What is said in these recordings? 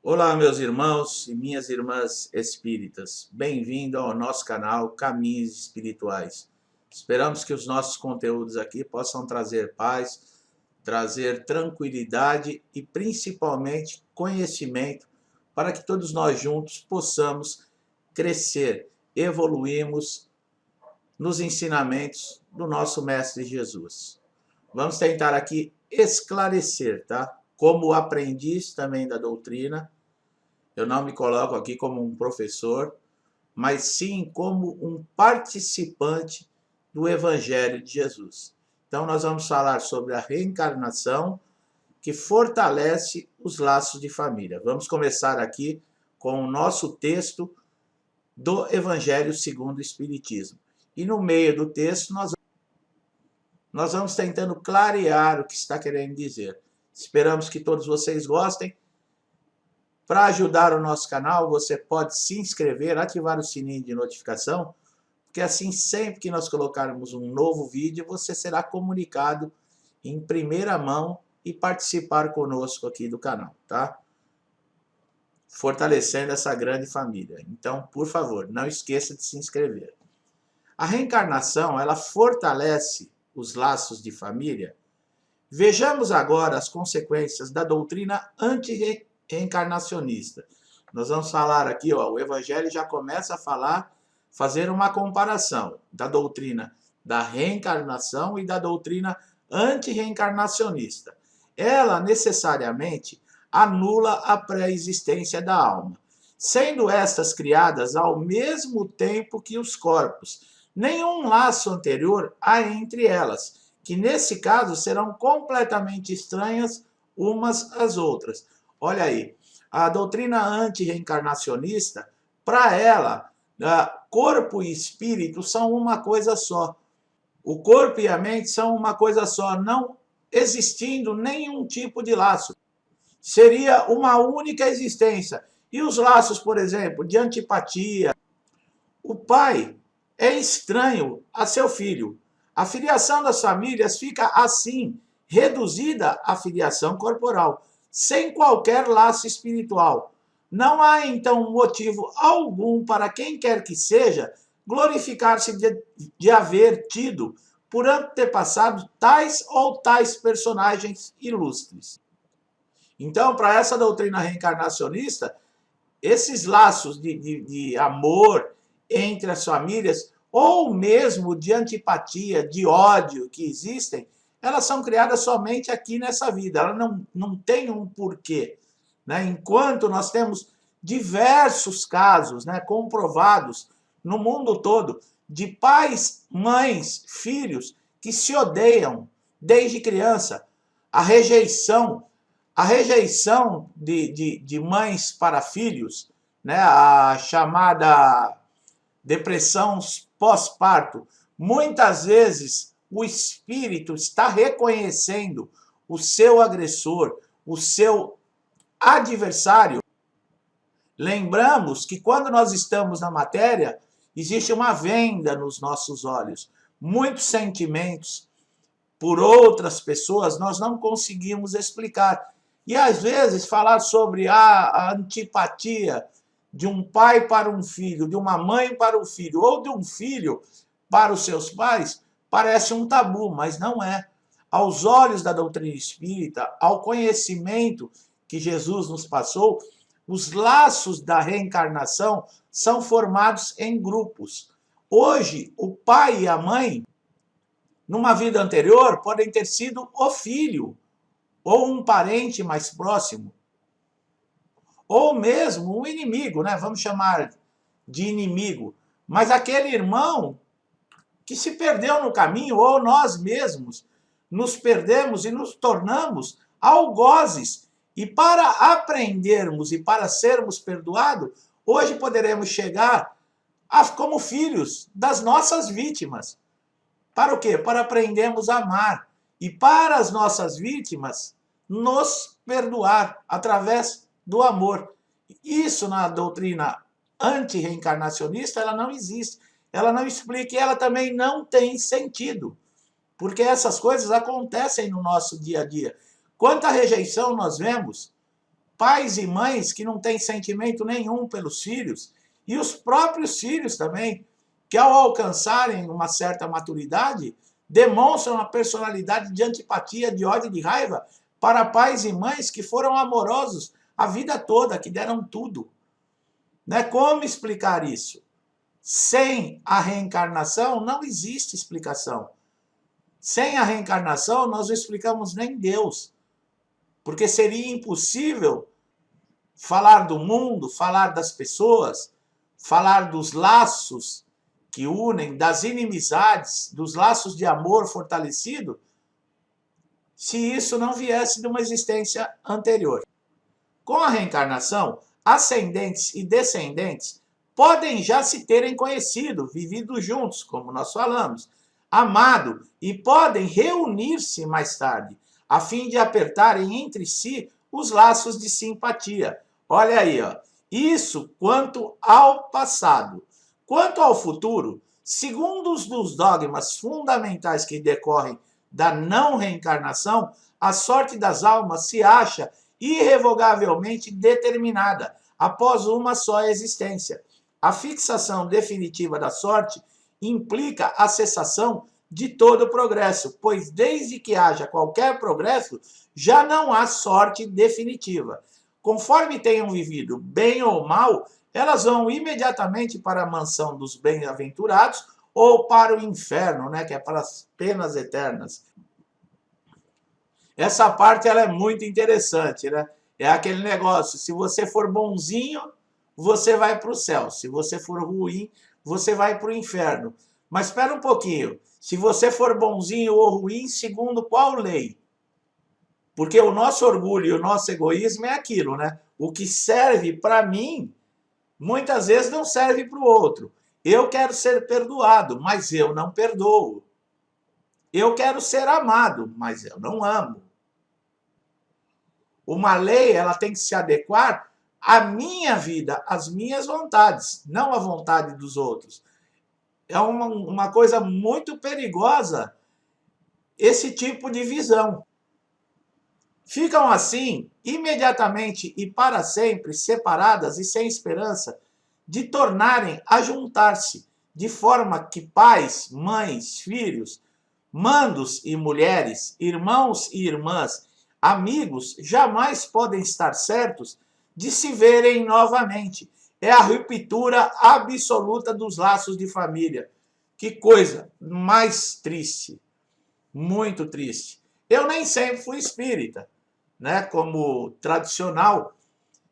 Olá, meus irmãos e minhas irmãs espíritas. Bem-vindo ao nosso canal Caminhos Espirituais. Esperamos que os nossos conteúdos aqui possam trazer paz, trazer tranquilidade e principalmente conhecimento para que todos nós juntos possamos crescer, evoluirmos nos ensinamentos do nosso Mestre Jesus. Vamos tentar aqui esclarecer, tá? Como aprendiz também da doutrina, eu não me coloco aqui como um professor, mas sim como um participante do Evangelho de Jesus. Então nós vamos falar sobre a reencarnação que fortalece os laços de família. Vamos começar aqui com o nosso texto do Evangelho segundo o Espiritismo. E no meio do texto nós vamos tentando clarear o que está querendo dizer. Esperamos que todos vocês gostem. Para ajudar o nosso canal, você pode se inscrever, ativar o sininho de notificação, porque assim sempre que nós colocarmos um novo vídeo, você será comunicado em primeira mão e participar conosco aqui do canal, tá? Fortalecendo essa grande família. Então, por favor, não esqueça de se inscrever. A reencarnação, ela fortalece os laços de família. Vejamos agora as consequências da doutrina antirreencarnacionista. Nós vamos falar aqui, ó, o Evangelho já começa a fazer uma comparação da doutrina da reencarnação e da doutrina antirreencarnacionista. Ela necessariamente anula a pré-existência da alma, sendo estas criadas ao mesmo tempo que os corpos. Nenhum laço anterior há entre elas, que nesse caso serão completamente estranhas umas às outras. Olha aí, a doutrina antirreencarnacionista, para ela, corpo e espírito são uma coisa só. O corpo e a mente são uma coisa só, não existindo nenhum tipo de laço. Seria uma única existência. E os laços, por exemplo, de antipatia. O pai é estranho a seu filho. A filiação das famílias fica assim, reduzida à filiação corporal, sem qualquer laço espiritual. Não há, então, motivo algum para quem quer que seja glorificar-se de haver tido, por antepassado, tais ou tais personagens ilustres. Então, para essa doutrina reencarnacionista, esses laços de amor entre as famílias, ou mesmo de antipatia, de ódio que existem, elas são criadas somente aqui nessa vida. Ela não tem um porquê, né? Enquanto nós temos diversos casos, né, comprovados no mundo todo de pais, mães, filhos que se odeiam desde criança. A rejeição de mães para filhos, né, a chamada depressão pós-parto, muitas vezes o espírito está reconhecendo o seu agressor, o seu adversário. Lembramos que quando nós estamos na matéria, existe uma venda nos nossos olhos. Muitos sentimentos por outras pessoas nós não conseguimos explicar. E às vezes falar sobre a antipatia de um pai para um filho, de uma mãe para o filho, ou de um filho para os seus pais, parece um tabu, mas não é. Aos olhos da doutrina espírita, ao conhecimento que Jesus nos passou, os laços da reencarnação são formados em grupos. Hoje, o pai e a mãe, numa vida anterior, podem ter sido o filho, ou um parente mais próximo, ou mesmo um inimigo, né? Vamos chamar de inimigo. Mas aquele irmão que se perdeu no caminho, ou nós mesmos nos perdemos e nos tornamos algozes. E para aprendermos e para sermos perdoados, hoje poderemos chegar como filhos das nossas vítimas. Para o quê? Para aprendermos a amar. E para as nossas vítimas, nos perdoar através do amor. Isso na doutrina antirreencarnacionista, ela não existe. Ela não explica e ela também não tem sentido. Porque essas coisas acontecem no nosso dia a dia. Quanta rejeição nós vemos pais e mães que não têm sentimento nenhum pelos filhos, e os próprios filhos também, que ao alcançarem uma certa maturidade, demonstram uma personalidade de antipatia, de ódio e de raiva para pais e mães que foram amorosos a vida toda, que deram tudo. Né? Como explicar isso? Sem a reencarnação, não existe explicação. Sem a reencarnação, nós não explicamos nem Deus. Porque seria impossível falar do mundo, falar das pessoas, falar dos laços que unem, das inimizades, dos laços de amor fortalecido, se isso não viesse de uma existência anterior. Com a reencarnação, ascendentes e descendentes podem já se terem conhecido, vivido juntos, como nós falamos, amado, e podem reunir-se mais tarde, a fim de apertarem entre si os laços de simpatia. Olha aí, ó. Isso quanto ao passado. Quanto ao futuro, segundo os dos dogmas fundamentais que decorrem da não reencarnação, a sorte das almas se acha irrevogavelmente determinada após uma só existência. A fixação definitiva da sorte implica a cessação de todo o progresso, pois desde que haja qualquer progresso, já não há sorte definitiva. Conforme tenham vivido bem ou mal, elas vão imediatamente para a mansão dos bem-aventurados ou para o inferno, né, que é para as penas eternas. Essa parte ela é muito interessante, né? É aquele negócio, se você for bonzinho, você vai para o céu. Se você for ruim, você vai para o inferno. Mas espera um pouquinho. Se você for bonzinho ou ruim, segundo qual lei? Porque o nosso orgulho e o nosso egoísmo é aquilo, né? O que serve para mim, muitas vezes não serve para o outro. Eu quero ser perdoado, mas eu não perdoo. Eu quero ser amado, mas eu não amo. Uma lei, ela tem que se adequar à minha vida, às minhas vontades, não à vontade dos outros. É uma coisa muito perigosa esse tipo de visão. Ficam assim, imediatamente e para sempre, separadas e sem esperança de tornarem a juntar-se, de forma que pais, mães, filhos, mandos e mulheres, irmãos e irmãs, amigos, jamais podem estar certos de se verem novamente. É a ruptura absoluta dos laços de família. Que coisa mais triste, muito triste. Eu nem sempre fui espírita, né? Como tradicional,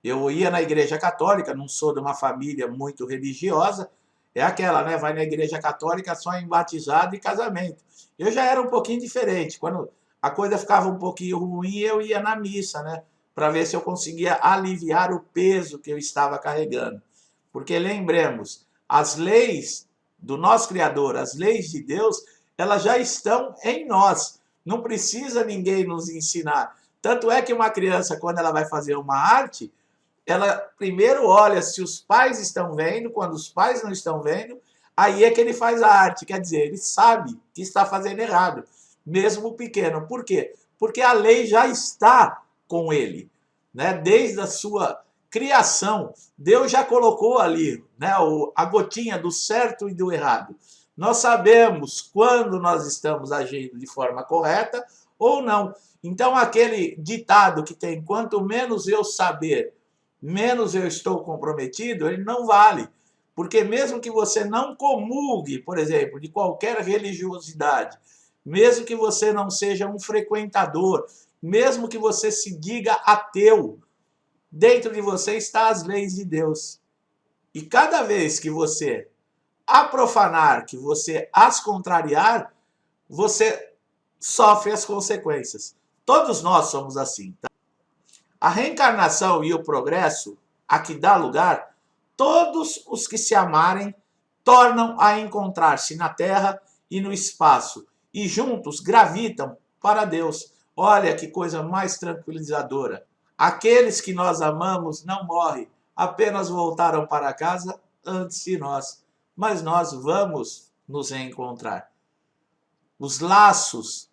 eu ia na igreja católica, não sou de uma família muito religiosa, é aquela, né? Vai na igreja católica só em batizado e casamento. Eu já era um pouquinho diferente. Quando a coisa ficava um pouquinho ruim, eu ia na missa, né? Para ver se eu conseguia aliviar o peso que eu estava carregando. Porque lembremos, as leis do nosso Criador, as leis de Deus, elas já estão em nós. Não precisa ninguém nos ensinar. Tanto é que uma criança, quando ela vai fazer uma arte, ela primeiro olha se os pais estão vendo, quando os pais não estão vendo, aí é que ele faz a arte. Quer dizer, ele sabe que está fazendo errado, mesmo pequeno. Por quê? Porque a lei já está com ele, né? Desde a sua criação, Deus já colocou ali, né, a gotinha do certo e do errado. Nós sabemos quando nós estamos agindo de forma correta ou não. Então, aquele ditado que tem, quanto menos eu saber, menos eu estou comprometido, ele não vale. Porque mesmo que você não comungue, por exemplo, de qualquer religiosidade, mesmo que você não seja um frequentador, mesmo que você se diga ateu, dentro de você está as leis de Deus. E cada vez que você a profanar, que você as contrariar, você sofre as consequências. Todos nós somos assim, tá? A reencarnação e o progresso a que dá lugar, todos os que se amarem tornam a encontrar-se na terra e no espaço, e juntos gravitam para Deus. Olha que coisa mais tranquilizadora. Aqueles que nós amamos não morrem, apenas voltaram para casa antes de nós. Mas nós vamos nos reencontrar. Os laços,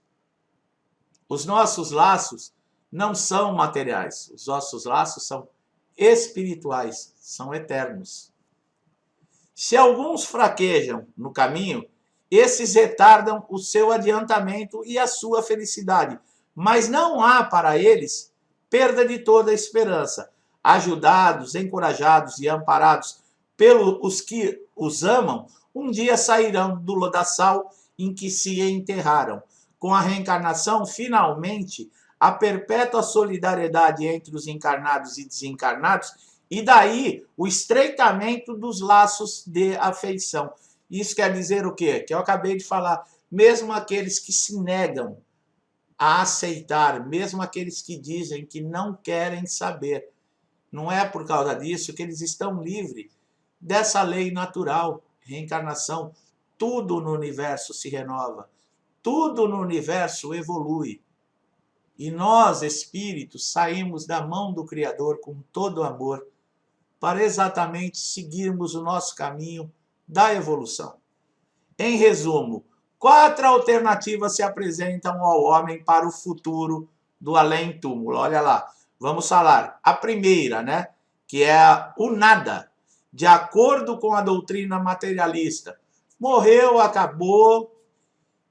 os nossos laços, não são materiais. Os nossos laços são espirituais, são eternos. Se alguns fraquejam no caminho, esses retardam o seu adiantamento e a sua felicidade, mas não há para eles perda de toda a esperança. Ajudados, encorajados e amparados pelos que os amam, um dia sairão do lodaçal em que se enterraram. Com a reencarnação, finalmente, a perpétua solidariedade entre os encarnados e desencarnados, e daí o estreitamento dos laços de afeição. Isso quer dizer o quê? Que eu acabei de falar, mesmo aqueles que se negam a aceitar, mesmo aqueles que dizem que não querem saber, não é por causa disso que eles estão livres dessa lei natural, reencarnação. Tudo no universo se renova, tudo no universo evolui. E nós, espíritos, saímos da mão do Criador com todo amor para exatamente seguirmos o nosso caminho da evolução. Em resumo, 4 alternativas se apresentam ao homem para o futuro do além-túmulo. Olha lá, vamos falar. A primeira, né, que é o nada, de acordo com a doutrina materialista. Morreu, acabou,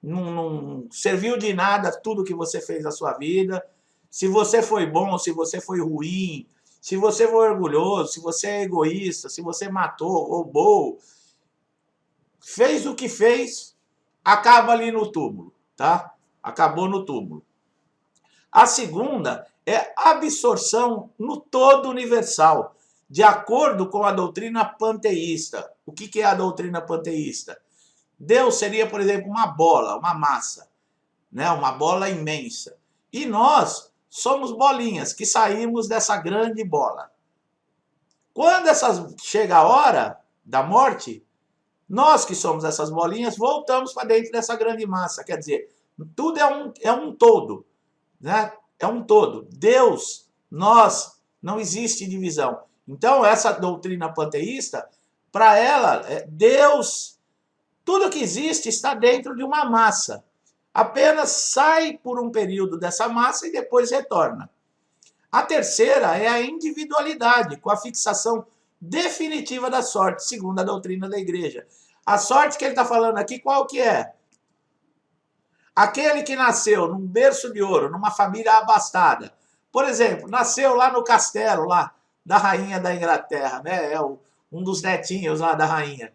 não serviu de nada tudo que você fez na sua vida. Se você foi bom, se você foi ruim, se você foi orgulhoso, se você é egoísta, se você matou, roubou, fez o que fez, acaba ali no túmulo, tá? Acabou no túmulo. A segunda é absorção no todo universal, de acordo com a doutrina panteísta. O que é a doutrina panteísta? Deus seria, por exemplo, uma bola, uma massa, né? Uma bola imensa. E nós somos bolinhas que saímos dessa grande bola. Quando chega a hora da morte, nós que somos essas bolinhas voltamos para dentro dessa grande massa. Quer dizer, tudo é um todo, né? É um todo. Deus, nós, não existe divisão. Então, essa doutrina panteísta, para ela, Deus, tudo que existe está dentro de uma massa. Apenas sai por um período dessa massa e depois retorna. A terceira é a individualidade, com a fixação definitiva da sorte, segundo a doutrina da igreja. A sorte que ele está falando aqui, qual que é? Aquele que nasceu num berço de ouro, numa família abastada. Por exemplo, nasceu lá no castelo lá da rainha da Inglaterra, né? É um dos netinhos lá da rainha.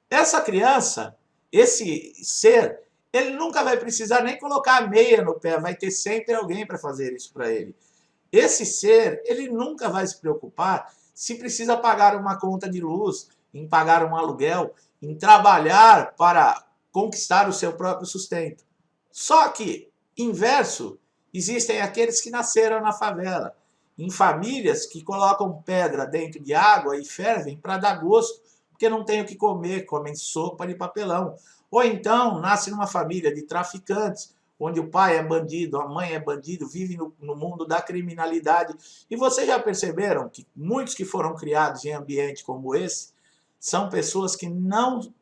Essa criança, esse ser, ele nunca vai precisar nem colocar a meia no pé, vai ter sempre alguém para fazer isso para ele. Esse ser, ele nunca vai se preocupar se precisa pagar uma conta de luz, em pagar um aluguel, em trabalhar para conquistar o seu próprio sustento. Só que, inverso, existem aqueles que nasceram na favela, em famílias que colocam pedra dentro de água e fervem para dar gosto, porque não tem o que comer, comem sopa de papelão. Ou então, nasce numa família de traficantes, onde o pai é bandido, a mãe é bandido, vive no mundo da criminalidade. E vocês já perceberam que muitos que foram criados em ambiente como esse são pessoas que não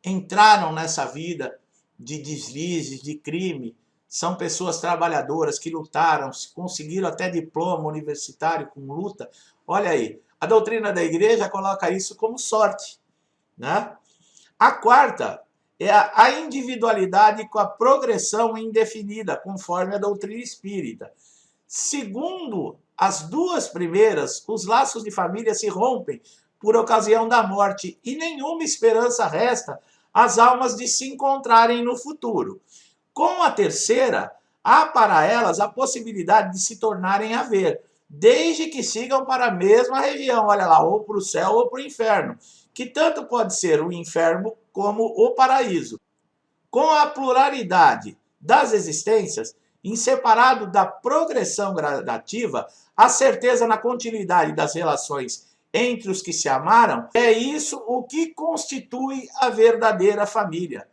entraram nessa vida de deslizes, de crime. São pessoas trabalhadoras que lutaram, conseguiram até diploma universitário com luta. Olha aí, a doutrina da igreja coloca isso como sorte, né? A quarta é a individualidade com a progressão indefinida, conforme a doutrina espírita. Segundo as duas primeiras, os laços de família se rompem por ocasião da morte e nenhuma esperança resta às almas de se encontrarem no futuro. Com a terceira, há para elas a possibilidade de se tornarem a ver, desde que sigam para a mesma região, olha lá, ou para o céu ou para o inferno, que tanto pode ser o inferno como o paraíso. Com a pluralidade das existências, em separado da progressão gradativa, a certeza na continuidade das relações entre os que se amaram, é isso o que constitui a verdadeira família.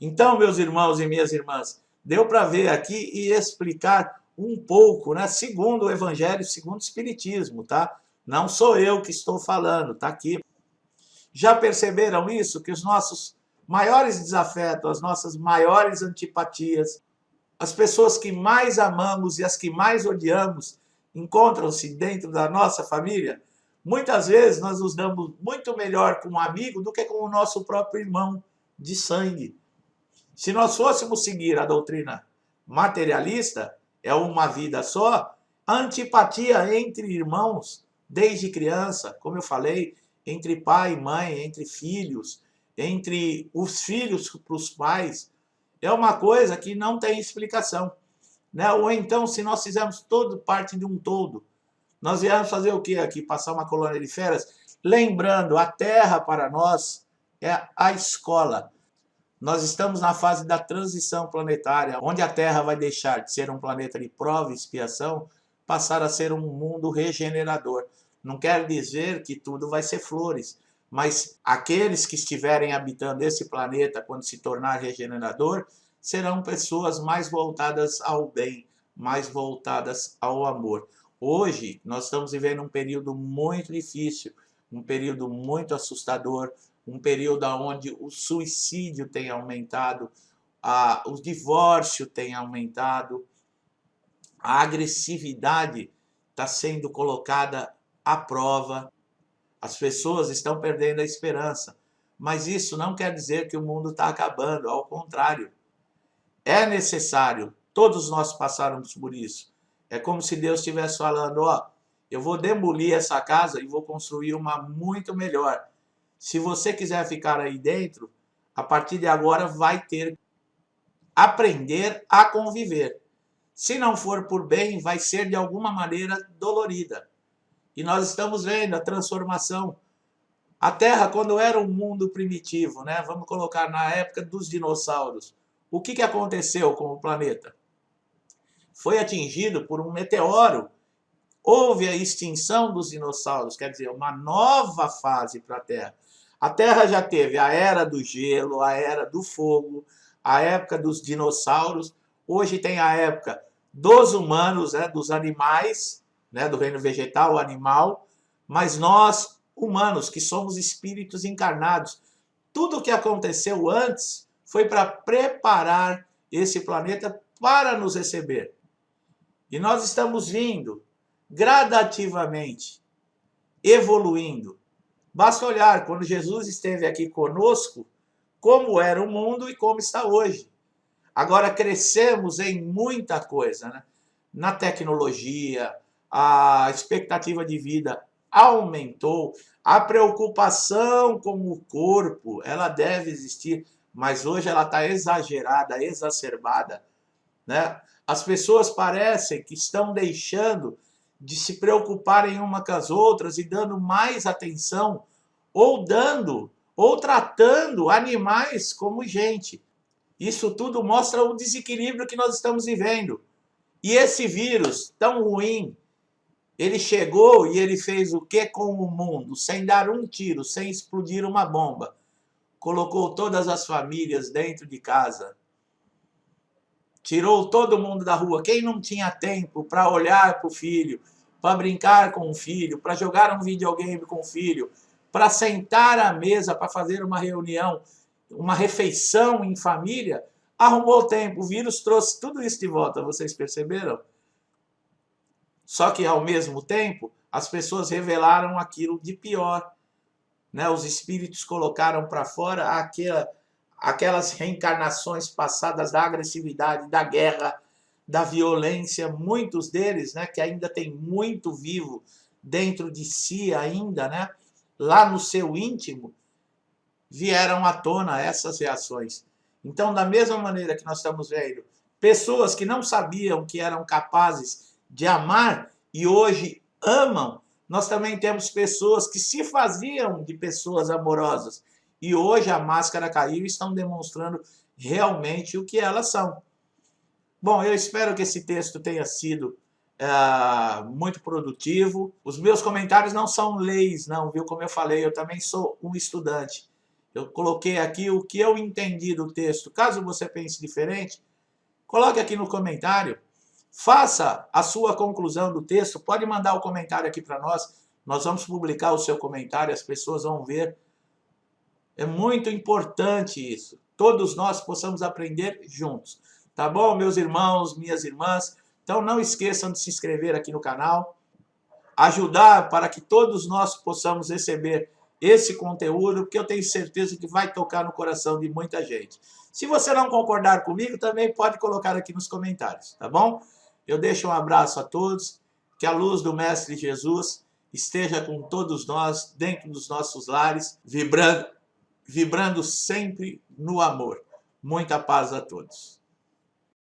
Então, meus irmãos e minhas irmãs, deu para ver aqui e explicar um pouco, né, segundo o Evangelho, segundo o Espiritismo, tá? Não sou eu que estou falando, tá aqui. Já perceberam isso? Que os nossos maiores desafetos, as nossas maiores antipatias, As pessoas que mais amamos e as que mais odiamos encontram-se dentro da nossa família. Muitas vezes nós nos damos muito melhor com um amigo do que com o nosso próprio irmão de sangue. Se nós fôssemos seguir a doutrina materialista, é uma vida só, a antipatia entre irmãos, desde criança, como eu falei, entre pai e mãe, entre filhos, entre os filhos para os pais, é uma coisa que não tem explicação. Né? Ou então, se nós fizermos todo parte de um todo, nós viemos fazer o quê aqui? Passar uma colônia de férias? Lembrando, a Terra para nós é a escola. Nós estamos na fase da transição planetária, onde a Terra vai deixar de ser um planeta de prova e expiação, passar a ser um mundo regenerador. Não quer dizer que tudo vai ser flores, mas aqueles que estiverem habitando esse planeta quando se tornar regenerador, serão pessoas mais voltadas ao bem, mais voltadas ao amor. Hoje, nós estamos vivendo um período muito difícil, um período muito assustador, um período onde o suicídio tem aumentado, o divórcio tem aumentado, a agressividade está sendo colocada à prova, as pessoas estão perdendo a esperança. Mas isso não quer dizer que o mundo está acabando, ao contrário. É necessário, todos nós passarmos por isso. É como se Deus estivesse falando, ó, eu vou demolir essa casa e vou construir uma muito melhor. Se você quiser ficar aí dentro, a partir de agora vai ter que aprender a conviver. Se não for por bem, vai ser de alguma maneira dolorida. E nós estamos vendo a transformação. A Terra, quando era um mundo primitivo, né? Vamos colocar na época dos dinossauros, o que aconteceu com o planeta? Foi atingido por um meteoro. Houve a extinção dos dinossauros, quer dizer, uma nova fase para a Terra. A Terra já teve a era do gelo, a era do fogo, a época dos dinossauros. Hoje tem a época dos humanos, né, dos animais, né, do reino vegetal, animal. Mas nós, humanos, que somos espíritos encarnados, tudo o que aconteceu antes foi para preparar esse planeta para nos receber. E nós estamos vindo gradativamente, evoluindo. Basta olhar, quando Jesus esteve aqui conosco, como era o mundo e como está hoje. Agora crescemos em muita coisa, né? Na tecnologia, a expectativa de vida aumentou, a preocupação com o corpo, ela deve existir, mas hoje ela está exagerada, exacerbada, né? As pessoas parecem que estão deixando de se preocuparem uma com as outras e dando mais atenção, ou tratando animais como gente. Isso tudo mostra o desequilíbrio que nós estamos vivendo. E esse vírus tão ruim, ele chegou e ele fez o que com o mundo? Sem dar um tiro, sem explodir uma bomba. Colocou todas as famílias dentro de casa. Tirou todo mundo da rua. Quem não tinha tempo para olhar para o filho, para brincar com o filho, para jogar um videogame com o filho, para sentar à mesa, para fazer uma reunião, uma refeição em família, arrumou tempo. O vírus trouxe tudo isso de volta, vocês perceberam? Só que, ao mesmo tempo, as pessoas revelaram aquilo de pior. Né? Os espíritos colocaram para fora aquelas reencarnações passadas da agressividade, da guerra, da violência. Muitos deles, né, que ainda tem muito vivo dentro de si ainda, né, lá no seu íntimo, vieram à tona essas reações. Então, da mesma maneira que nós estamos vendo pessoas que não sabiam que eram capazes de amar e hoje amam, nós também temos pessoas que se faziam de pessoas amorosas e hoje a máscara caiu e estão demonstrando realmente o que elas são. Bom, eu espero que esse texto tenha sido muito produtivo. Os meus comentários não são leis, não, viu? Como eu falei, eu também sou um estudante. Eu coloquei aqui o que eu entendi do texto. Caso você pense diferente, coloque aqui no comentário. Faça a sua conclusão do texto. Pode mandar o comentário aqui para nós. Nós vamos publicar o seu comentário, as pessoas vão ver. É muito importante isso. Todos nós possamos aprender juntos. Tá bom, meus irmãos, minhas irmãs? Então não esqueçam de se inscrever aqui no canal, ajudar para que todos nós possamos receber esse conteúdo, porque eu tenho certeza que vai tocar no coração de muita gente. Se você não concordar comigo, também pode colocar aqui nos comentários, tá bom? Eu deixo um abraço a todos, que a luz do Mestre Jesus esteja com todos nós, dentro dos nossos lares, vibrando sempre no amor. Muita paz a todos.